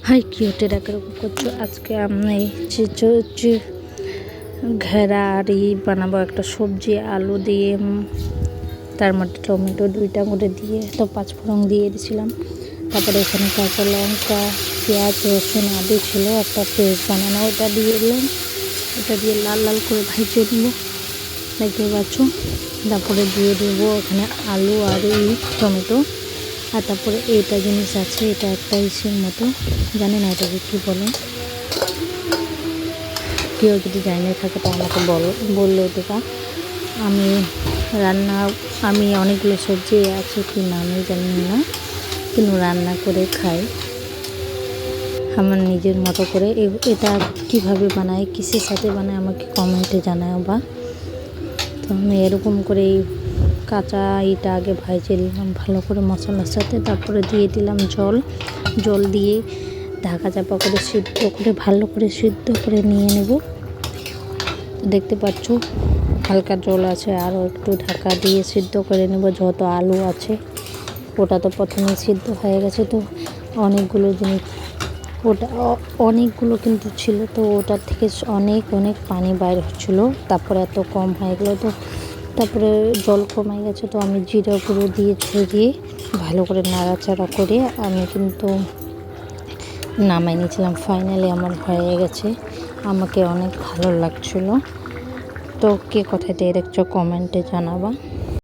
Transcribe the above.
High কিউটেরা কিরকম করছো? আজকে আমি ঘেরা আর বানাবো একটা সবজি আলু দিয়ে, তার মধ্যে টমেটো 2টা করে দিয়ে তো 5 ফোড়ন দিয়ে দিয়েছিলাম। তারপরে এখানে কাঁচা লঙ্কা, পেঁয়াজ, রসুন, আদু ছিল, একটা পেস্ট বানানো, ওটা দিয়ে দিলাম। ওটা দিয়ে লাল লাল করে ভেজে নেবো, দেখতে পাচ্ছ। তারপরে দিয়ে দেবো এখানে আলু আর এই টমেটো। আর তারপরে এইটা জিনিস আছে, এটা একটা ইসের মতো, জানি না এটাকে কী বলে, কেউ যদি জানিয়ে থাকে তো আমাকে বললে দেবা। আমি আমি অনেকগুলো সবজি আছে কি না আমি জানি না, কিন্তু রান্না করে খাই আমার নিজের মতো করে। এটা কিভাবে বানায়, কিসের সাথে বানায় আমাকে কমেন্টে জানাও বা। তো আমি এরকম করে এই কাঁচা এটা আগে ভেজে নিলাম ভালো করে মশলার সাথে, তারপরে দিয়ে দিলাম জল দিয়ে ঢাকা চাপা করে ভালো করে সিদ্ধ করে নিয়ে নেব। দেখতে পাচ্ছ হালকা জল আছে, আরও একটু ঢাকা দিয়ে সিদ্ধ করে নেব। যত আলু আছে ওটা তো প্রথমে সিদ্ধ হয়ে গেছে, তো অনেকগুলো জিনিস অনেকগুলো কিন্তু ছিল, তো ওটার থেকে অনেক পানি বাইর হচ্ছিলো। তারপরে এত কম হয়ে গেলো, তো তারপরে জল কমে গেছে, তো আমি জিরা গুঁড়ো দিয়ে ছড়িয়ে ভালো করে নাড়াচাড়া করে আমি কিন্তু নামাই নিয়েছিলাম। ফাইনালি আমার হয়ে গেছে, আমাকে অনেক ভালো লাগছিলো। তো কে কোথায় দিয়ে দেখছো কমেন্টে জানাবা।